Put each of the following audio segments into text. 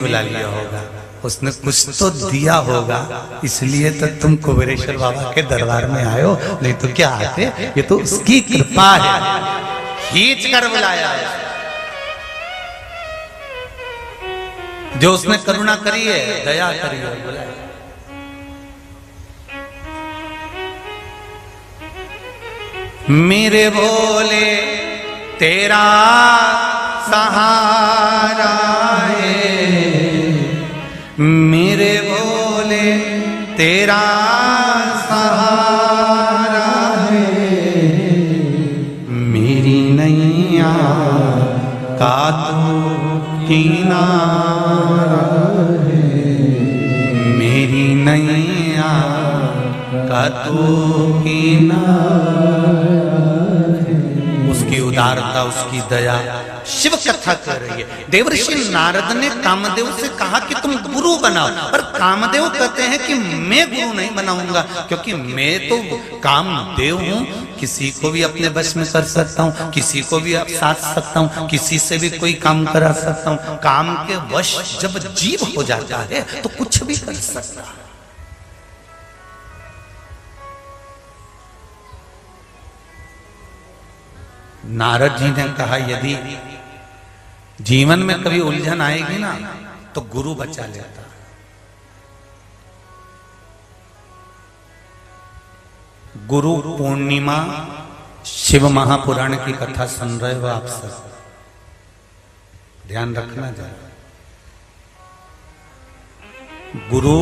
बुला लिया होगा, उसने कुछ तो दिया होगा, इसलिए तो तुम कुबेरेश्वर बाबा के दरबार में आए हो, नहीं तो क्या आते। ये तो उसकी कृपा है, खींच कर बुलाया जो उसने करुणा करी है, दया करी है, बुलाया। मेरे भोले तेरा सहारा है, मेरे भोले तेरा सहारा है, मेरी नैया का तू किनारा है, मेरी नैया का तू किनारा। उसकी उदारता, उसकी दया शिव कथा कर रही है। देवर्षि नारद ने कामदेव से कहा कि तुम गुरु बनाओ, पर कामदेव कहते हैं कि मैं गुरु नहीं बनाऊंगा, क्योंकि मैं तो कामदेव हूं, किसी को भी अपने वश में कर सकता हूं, किसी को भी साथ सकता हूं, किसी से भी कोई काम करा सकता हूं। काम के वश जब जीव हो जाता है तो कुछ भी कर सकता है। नारद जी ने कहा यदि जीवन में कभी उलझन आएगी ना तो गुरु बचा लेता। गुरु पूर्णिमा शिव महापुराण की कथा सुन रहे हो आप सब, ध्यान रखना जरा। गुरु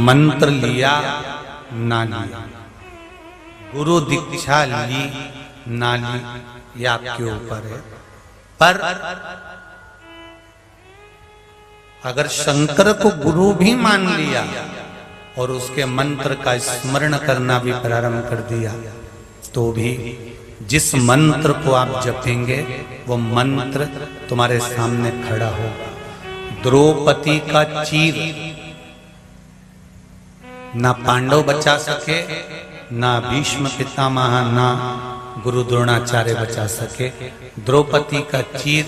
मंत्र लिया ना लिया, गुरु दीक्षा ली ना ली, ये आपके ऊपर है। पर अगर शंकर को गुरु भी मान लिया और उसके मंत्र का स्मरण करना भी प्रारंभ कर दिया, तो भी जिस मंत्र को आप जपेंगे वो मंत्र तुम्हारे सामने खड़ा होगा। द्रौपदी का चीर ना पांडव बचा सके, ना भीष्म पितामह, ना गुरु द्रोणाचार्य बचा सके। द्रौपदी का चीर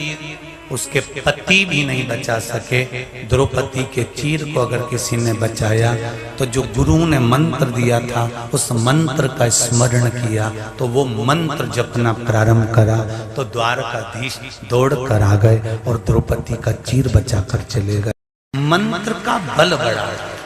उसके पति भी नहीं बचा सके। द्रौपदी के चीर को अगर किसी ने बचाया तो जो गुरु ने मंत्र दिया था उस मंत्र का स्मरण किया, तो वो मंत्र जपना प्रारंभ करा तो द्वारकाधीश दौड़ कर आ गए और द्रौपदी का चीर बचा कर चले गए। मंत्र का बल बड़ा है।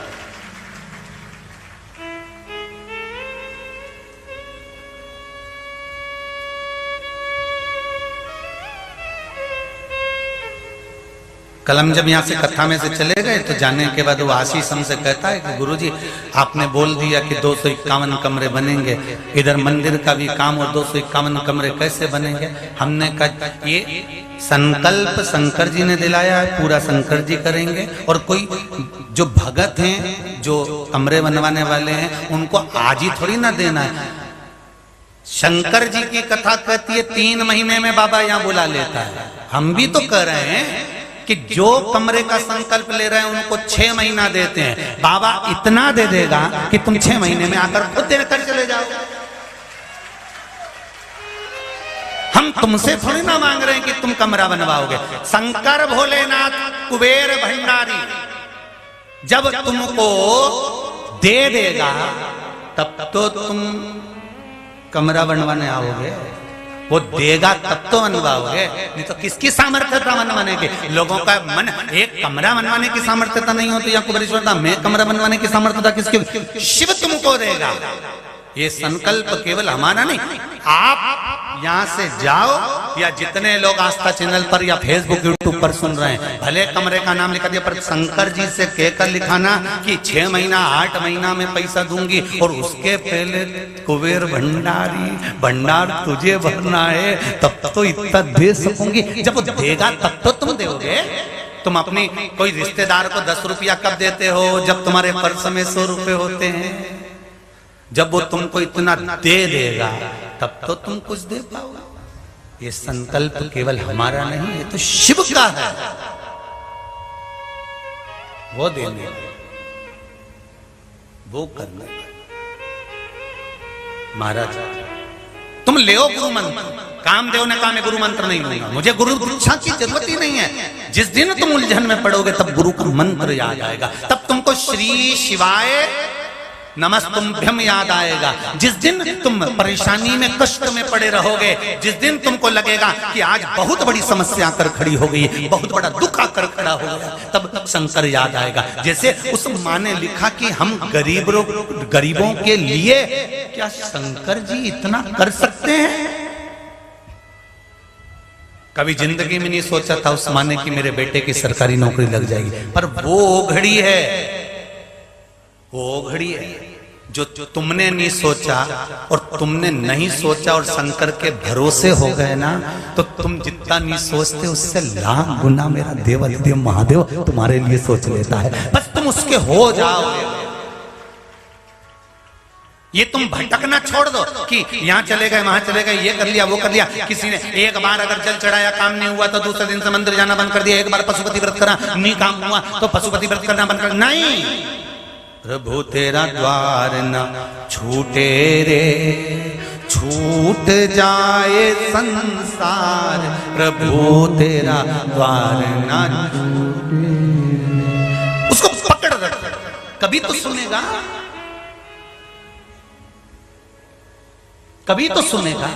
कल हम जब यहाँ से कथा में से चले गए तो जाने के बाद वो आशीष हमसे कहता है कि गुरुजी आपने बोल दिया कि 251 कमरे बनेंगे, इधर मंदिर का भी काम और 251 कमरे कैसे बनेंगे। हमने कहा ये संकल्प शंकर जी ने दिलाया है, पूरा शंकर जी करेंगे, और कोई जो भगत हैं जो कमरे बनवाने वाले हैं उनको आज ही थोड़ी ना देना है। शंकर जी की कथा कहती है 3 महीने में बाबा यहाँ बुला लेता है। हम भी तो कह रहे हैं कि जो कमरे का संकल्प ले रहे हैं उनको 6 महीना देते हैं, बाबा इतना दे देगा कि तुम 6 महीने में आकर खुद देकर चले जाओ। हम तुमसे थोड़ी ना मांग रहे हैं कि तुम कमरा बनवाओगे। शंकर भोलेनाथ कुबेर भंडारी जब तुमको दे देगा तब तो तुम कमरा बनवाने आओगे। वो देगा तब तो बनवाओगे, नहीं तो किसकी सामर्थ्यता बनवाने की। लोगों का मन एक कमरा बनवाने की सामर्थ्यता नहीं होती या कुबेरेश्वर मैं कमरा बनवाने की सामर्थ्यता किसकी? शिव तुमको देगा। ये संकल्प केवल हमारा नहीं, आप यहाँ से जाओ या जितने लोग आस्था चैनल पर या फेसबुक यूट्यूब पर सुन रहे हैं, भले कमरे का नाम लिखा दिया पर शंकर जी से कहकर लिखाना कि 6 महीना 8 महीना में पैसा दूंगी, और उसके पहले कुबेर भंडार तुझे भरना है तब तो इतना दे सकूंगी। जब वो देगा तब तो तुम दोगे। तुम अपनी कोई रिश्तेदार को 10 रुपया कब देते हो? जब तुम्हारे पर्स में 100 रुपए होते हैं। जब वो तुमको इतना दे देगा तब तो तुम कुछ दे पाओगे। ये संकल्प केवल हमारा नहीं, ये तो शिव का है। वो देने, वो करने। महाराज तुम ले गुरु मंत्र। कामदेव ने कहा मैं गुरु मंत्र नहीं लूंगा, मुझे गुरु दीक्षा की जरूरत ही नहीं है। जिस दिन तुम उलझन में पड़ोगे तब गुरु का मंत्र याद आएगा, तब तुमको श्री शिवाय नमस्तुभ्यम याद आएगा। जिस दिन तुम परेशानी में कष्ट में पड़े रहोगे, जिस दिन तुमको लगेगा कि आज बहुत बड़ी समस्या आकर खड़ी हो गई, बहुत बड़ा दुख आकर खड़ा हो गया, तब शंकर याद आएगा। जैसे उस माँ ने लिखा कि हम गरीबों के लिए क्या शंकर जी इतना कर सकते हैं। कभी जिंदगी में नहीं सोचा था उस माँ ने कि मेरे बेटे की सरकारी नौकरी लग जाएगी, पर वो घड़ी है, वो घड़ी है जो तुमने नहीं सोचा और तुमने नहीं सोचा और शंकर के भरोसे हो गए ना, तो तुम जितना नहीं सोचते उससे लाख गुना मेरा देवाधिदेव महादेव तुम्हारे लिए सोच लेता है। बस तुम उसके हो जाओगे। ये तुम भटकना छोड़ दो कि यहाँ चले गए वहां चले गए, ये कर लिया वो कर लिया। किसी ने एक बार अगर जल चढ़ाया काम नहीं हुआ तो दूसरे दिन से मंदिर जाना बंद कर दिया। एक बार पशुपति व्रत करा नहीं काम हुआ तो पशुपति व्रत करना बंद कर, नहीं। प्रभु तेरा द्वार न छूटे रे, छूट जाए संसार, प्रभु तेरा द्वार न छूटे। उसको पकड़ रख, कभी तो सुनेगा, कभी तो सुनेगा।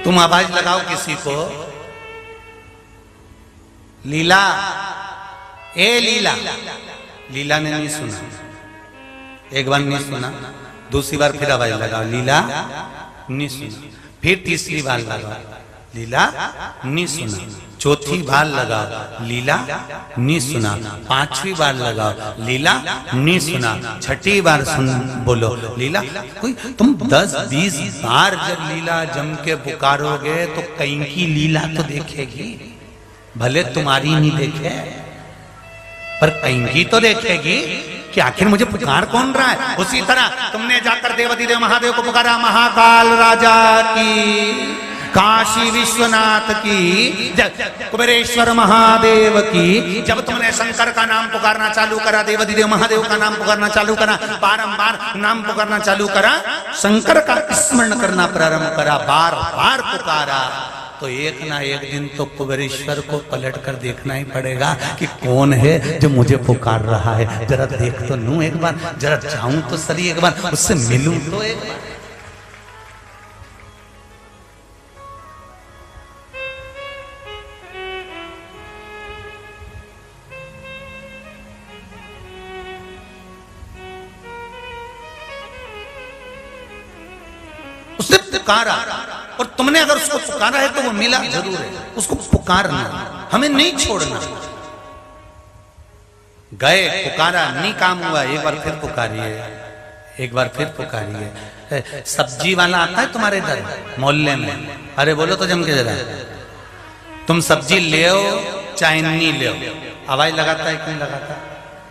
तुम आवाज लगाओ किसी को, लीला, ए लीला, लीला ने नहीं सुना। एक बार नहीं सुना, दूसरी बार फिर आवाज लगाओ, लीला नहीं सुना। फिर तीसरी बार लगाओ, लीला नहीं सुना। चौथी बार लगाओ, लीला नहीं सुना। पांचवी बार लगाओ, लीला नहीं सुना। छठी बार सुन बोलो लीला। कोई तुम 10-20 बार जब लीला जम के पुकारोगे तो कहीं की लीला तो देखेगी, भले तुम्हारी नहीं देखे पर कहीं की तो देखेगी कि आखिर मुझे पुकार कौन रहा है। उसी तरह तुमने जाकर देवाधिदेव महादेव को पुकारा, महाकाल राजा की, काशी विश्वनाथ की, कुबेरेश्वर महादेव की। जब तुमने शंकर का नाम पुकारना चालू करा, देवाधिदेव महादेव का नाम पुकारना चालू करा, बारंबार नाम पुकारना चालू करा, शंकर का स्मरण करना प्रारंभ करा, बार बार पुकारा, तो एक ना एक दिन तो कुबेरेश्वर को पलट कर देखना ही पड़ेगा कि कौन है जो मुझे पुकार रहा है। जरा देख तो लूं एक बार, जरा जाऊं तो सही एक बार, उससे मिलूं तो एक बार। उसने पुकारा और तुमने अगर उसको पुकारा है तो वो मिला जरूर है। उसको पुकारना, हमें नहीं छोड़ना। गए, पुकारा, नहीं काम हुआ, एक बार फिर पुकारिए, एक बार फिर पुकारिए। सब्जी वाला आता है तुम्हारे इधर मोहल्ले में, अरे बोलो तो जम के जरा, तुम सब्जी ले आओ चाहे नहीं ले आओ, आवाज लगाता है क्यों लगाता?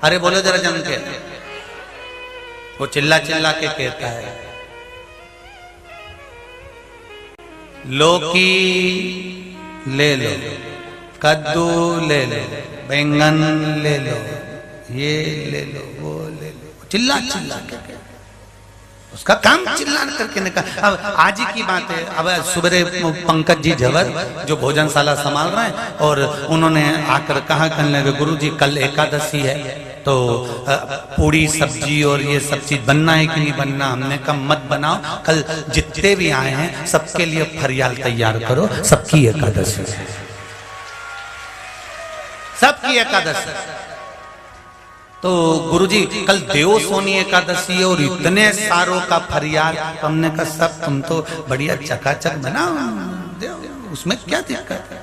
अरे बोलो जरा जम के। वो चिल्ला चिल्ला के कहता है, लौकी ले लो, कद्दू ले लो, बैंगन ले लो, ये ले लो, वो ले लो, चिल्ला चिल्ला के उसका काम चिल्ला करके निकला। अब आज की बात है, अब सुबह पंकज जी झवर जो भोजनशाला संभाल रहे हैं और उन्होंने आकर कहा, कहने लगे गुरुजी कल एकादशी है तो पूरी सब्जी और ये सब चीज बनना है कि नहीं बनना? हमने कहा मत बनाओ, कल जितने भी आए हैं सबके लिए फरियाल तैयार करो, सबकी एकादशी, सबकी एकादशी। तो गुरुजी कल देव सोनी एकादशी है और इतने सारों का फरियाल, तो हमने कहा सब तुम तो बढ़िया चकाचक बनाओ, उसमें क्या दिक्कत है,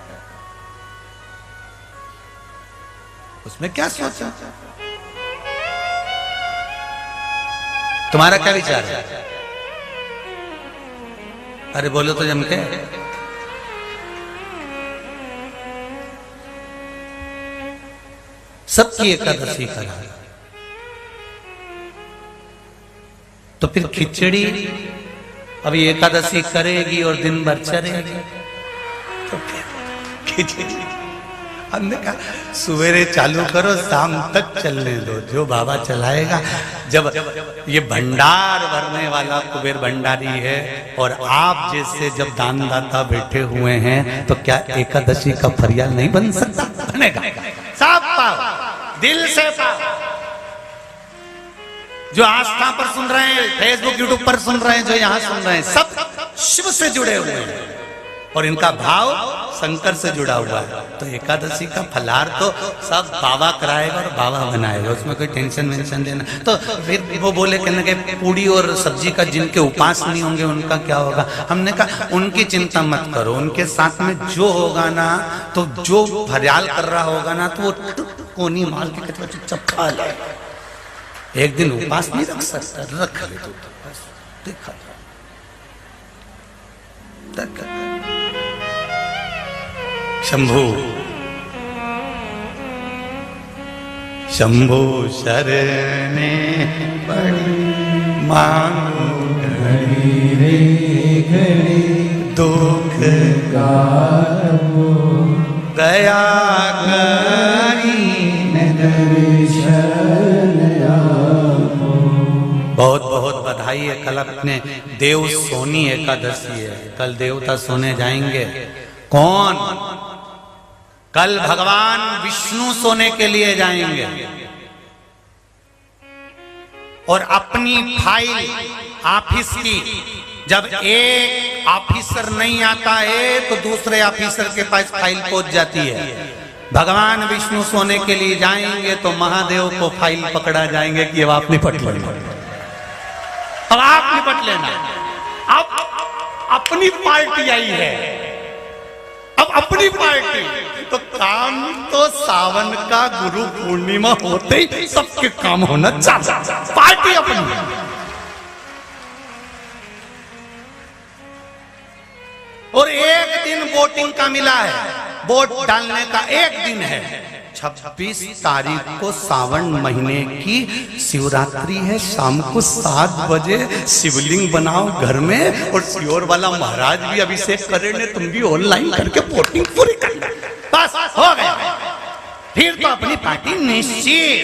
उसमें क्या सोचा? तुम्हारा क्या विचार है? अरे बोलो तो जम के। सबकी एकादशी करा तो फिर खिचड़ी अभी एकादशी करेगी और दिन भर चलेगी तो फिर खिचड़ी हमने कहा सवेरे चालू करो, शाम तक चलने दो, जो बाबा चलाएगा। जब ये भंडार भरने वाला कुबेर भंडारी है और आप जैसे जब दानदाता बैठे हुए हैं, तो क्या एकादशी का फरियाद नहीं बन सकता? बनेगा। सब पाओ, दिल से पाओ। जो आस्था पर सुन रहे हैं, फेसबुक यूट्यूब पर सुन रहे हैं, जो यहाँ सुन रहे हैं, सब शिव से जुड़े हुए हैं और इनका भाव शंकर से जुड़ा हुआ है। तो एकादशी का फलार तो सब बाबा कराएगा और बाबा बनाएगा, उसमें कोई टेंशन वेंशन देना। तो फिर वो बोले कहने के पूड़ी और सब्जी का जिनके उपास नहीं होंगे उनका क्या होगा? हमने कहा उनकी चिंता मत करो, उनके साथ में जो होगा ना, तो जो फरियाल कर रहा होगा ना, तो वो कोनी माल के कहते चुपचाप खा ले। एक दिन उपास नहीं रख सकता, रख ले तो बस देखा। शंभु शंभु शरणे पड़ी मांगो घड़ी रे घड़ी, दुख काबू दया करी बहुत बहुत बधाई है। कल अपने देव सोनी एकादशी है, कल देवता सोने जाएंगे। कौन? कल भगवान विष्णु सोने के लिए जाएंगे और अपनी फाइल ऑफिस की, जब एक ऑफिसर नहीं आता है तो दूसरे ऑफिसर के पास फाइल पहुंच जाती है। भगवान विष्णु सोने के लिए जाएंगे तो महादेव को फाइल पकड़ा जाएंगे कि अब आप निपट लेना, अब आप निपट लेना, अब अपनी पार्टी आई है, अब अपनी पार्टी। तो काम तो सावन का गुरु पूर्णिमा होते ही सबके काम होना चाहिए, पार्टी अपनी। और एक दिन वोटिंग का मिला है, वोट डालने का एक दिन है। 26 तारीख को सावन महीने की शिवरात्रि है। शाम को 7 बजे शिवलिंग बनाओ घर में, और सियोर वाला महाराज भी अभिषेक करेंगे, तुम भी ऑनलाइन करके वोटिंग पूरी कर लो, बस हो गया। फिर तो अपनी पार्टी निश्चित,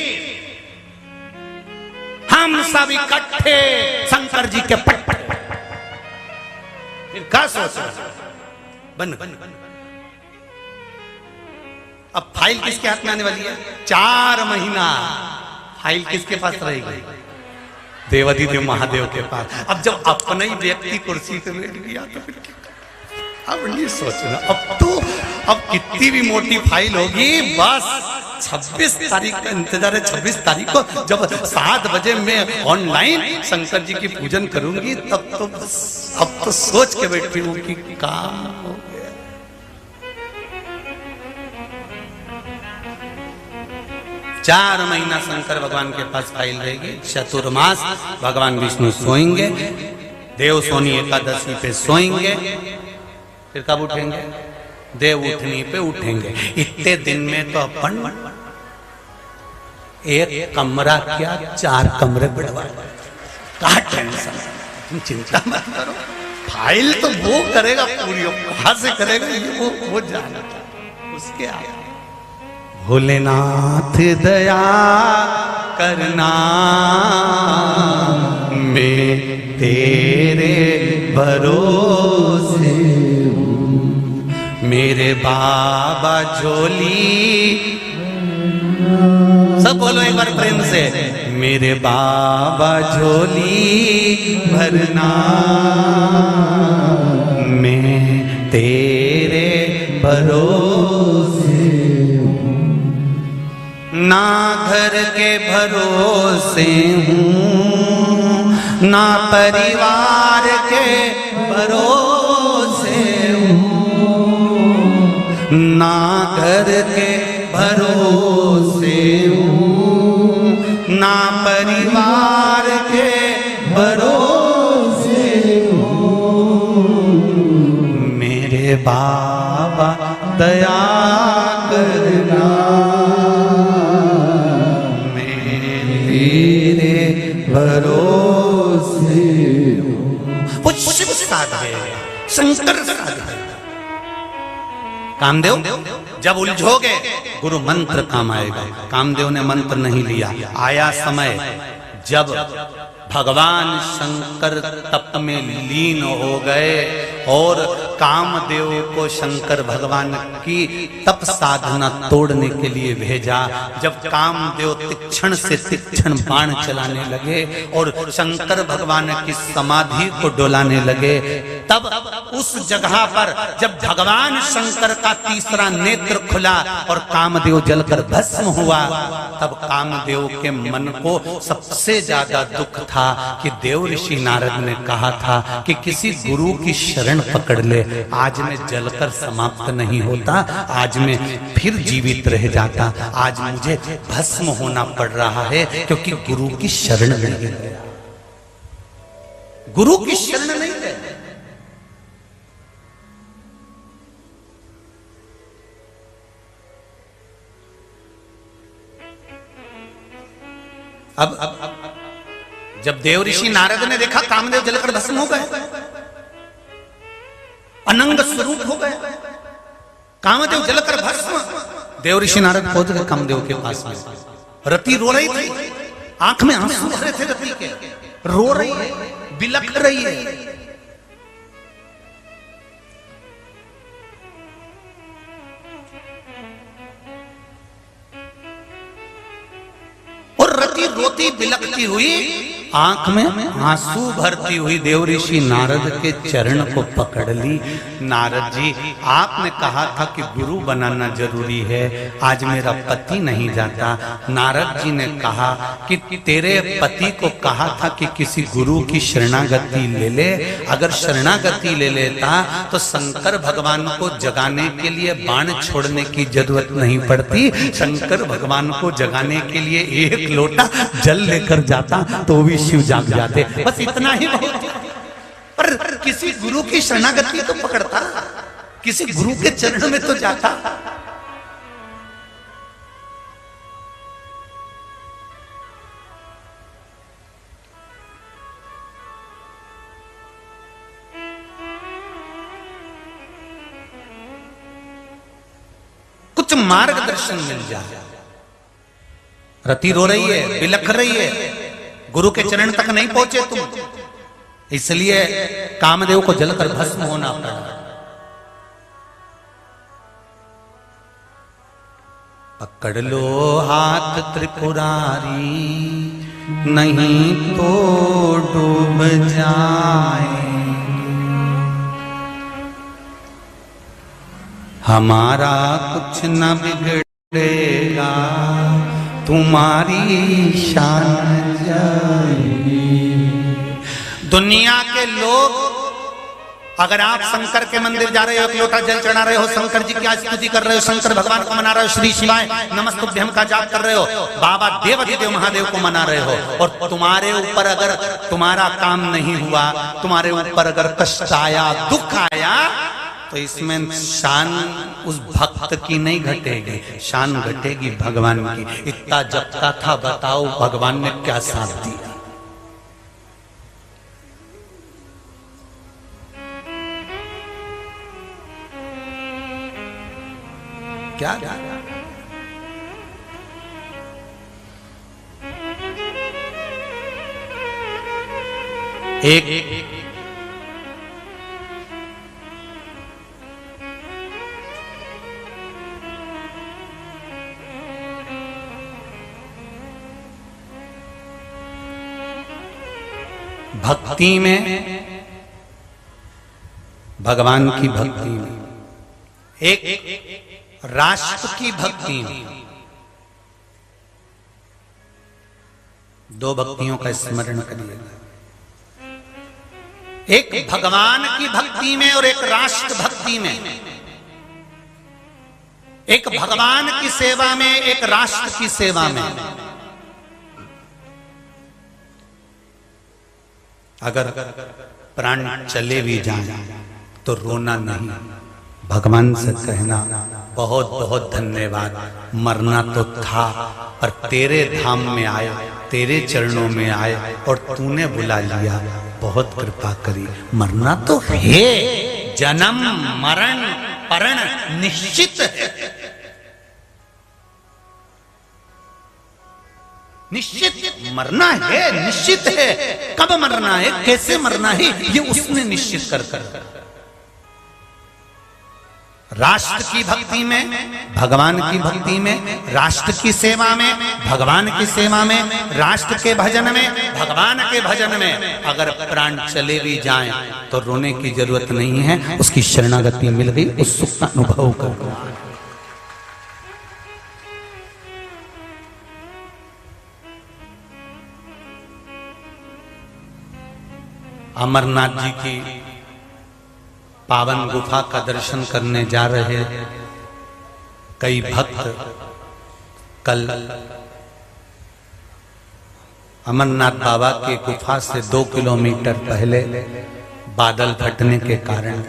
हम सब इकट्ठे शंकर जी के पट पट पट। फिर क्या सोच बन अब फाइल किसके हाथ में आने वाली है? 4 महीना फाइल किसके पास रहेगी? देवाधिदेव महादेव के पास। अब जब अपना ही व्यक्ति कुर्सी पे बैठ गया तो फिर अब नहीं सोचना। अब कितनी भी मोटी फाइल होगी, बस 26 तारीख का इंतजार है। 26 तारीख को जब 7 बजे मैं ऑनलाइन शंकर जी की पूजन करूंगी, तब तो बस अब तो सोच के बैठी हूँ कि काम हो गया। 4 महीना शंकर भगवान के पास फाइल रहेगी। चतुर्मास भगवान विष्णु सोएंगे, देव सोनी एकादशी पे सोएंगे, फिर कब उठेंगे? देव उठनी पे उठेंगे। इतने दिन में तो अपन एक कमरा क्या 4 कमरे बढ़वा, क्या टेंशन, तुम चिंता मत करो। फाइल तो वो करेगा पूरी, कहां से करेगा ये वो जानता। उसके आगे भोलेनाथ दया करना, मैं तेरे भरोसे हूँ, मेरे बाबा झोली। सब बोलो एक बार प्रेम से, मेरे बाबा झोली भरना, मैं तेरे भरोसे, ना घर के भरोसे हूँ, ना परिवार के भरोसे हूँ, ना घर के भरोसे हूँ, ना परिवार के भरोसे हूँ, मेरे बाबा दया करना, भरोसे। वो शिव साध है, शंकर साध है। कामदेव जब उलझोगे गुरु मंत्र काम आएगा। कामदेव ने मंत्र नहीं लिया। आया समय जब भगवान शंकर तप में लीन हो गए और कामदेव को शंकर भगवान की तप साधना तोड़ने के लिए भेजा। जब कामदेव तीक्ष्ण से तीक्ष्ण बाण चलाने लगे और शंकर भगवान की समाधि को डोलाने लगे, तब उस जगह पर जब भगवान शंकर का तीसरा नेत्र खुला और कामदेव जलकर भस्म हुआ, तब कामदेव के मन को सबसे ज्यादा दुख था कि देव ऋषि नारद ने कहा था कि किसी गुरु की शरण पकड़ ले, आज मैं जलकर समाप्त नहीं होता, आज मैं फिर जीवित रह जाता, आज मुझे भस्म होना पड़ रहा है क्योंकि गुरु की शरण नहीं गया, गुरु की शरण नहीं गया। अब जब देव ऋषि नारद ने देखा कामदेव जलकर भस्म हो गए, अनंग स्वरूप हो गए, कामदेव जलकर भस्म, देव ऋषि नारद पहुंच गए कामदेव के पास में। रति रो रही थी, आंख में आंसू भरे थे रति के, रो रही है, बिलख रही है। और रति रोती बिलखती हुई, आंख में आंसू भरती हुई देव ऋषि नारद के चरण को पकड़ ली। नारद जी, आपने कहा था कि गुरु बनाना जरूरी है, आज मेरा पति नहीं जाता। नारद जी ने कहा कि तेरे पति को कहा था कि किसी गुरु की शरणागति ले ले, अगर शरणागति ले लेता तो शंकर भगवान को जगाने के लिए बाण छोड़ने की जरूरत नहीं पड़ती, शंकर भगवान को जगाने के लिए एक लोटा जल लेकर जाता तो भी शिव जाग जाते, बस इतना ही बहुत। पर किसी गुरु की शरणागति तो पकड़ता, किसी गुरु के चरण में तो जाता। कुछ मार्गदर्शन मिल जाए। रति रो रही है, बिलख रही है, गुरु के चरण तक नहीं पहुंचे तुम, इसलिए कामदेव को जलकर भस्म होना पड़ा। पकड़ लो हाथ त्रिपुरारी, नहीं तो डूब जाए, हमारा कुछ न बिगड़ेगा, तुम्हारी शान जाएगी। दुनिया के लोग, अगर आप शंकर के मंदिर जा रहे हो, एक लोटा जल चढ़ा रहे हो, शंकर जी की स्तुति कर रहे हो, शंकर भगवान को मना रहे हो, श्री शिवाय नमस्तुभ्यम का जाप कर रहे हो, बाबा देवाधिदेव महादेव को मना रहे हो, और तुम्हारे ऊपर अगर तुम्हारा काम नहीं हुआ, तुम्हारे ऊपर अगर कष्ट आया, दुख आया, तो इसमें शान उस भक्त की नहीं घटेगी, शान घटेगी भगवान की। इतना जपता था, बताओ भगवान ने क्या साथ दिया। क्या एक भक्ति में, भगवान की भक्ति में, एक राष्ट्र की भक्ति में, दो भक्तियों का स्मरण करिएगा। एक भगवान की भक्ति में और एक राष्ट्र भक्ति में, एक भगवान की सेवा में, एक राष्ट्र की सेवा में। अगर प्राण चले भी जाए तो रोना नहीं, भगवान से कहना बहुत बहुत धन्यवाद, मरना तो था पर तेरे धाम में आए, तेरे चरणों में आए और तूने बुला लिया, बहुत कृपा करी। मरना तो है, जन्म मरण परण निश्चित है। निश्चित मरना है, निश्चित है। कब मरना है, कैसे मरना है, ये उसने निश्चित कर राष्ट्र की भक्ति में, भगवान की भक्ति में, राष्ट्र की सेवा में, भगवान की सेवा में, राष्ट्र के भजन में, भगवान के भजन में अगर प्राण चले भी जाएं तो रोने की जरूरत नहीं है। उसकी शरणागति मिल गई, उस सुख का अनुभव कर। अमरनाथ जी की पावन गुफा का दर्शन करने जा रहे कई भक्त कल अमरनाथ बाबा की गुफा से 2 किलोमीटर पहले बादल फटने के कारण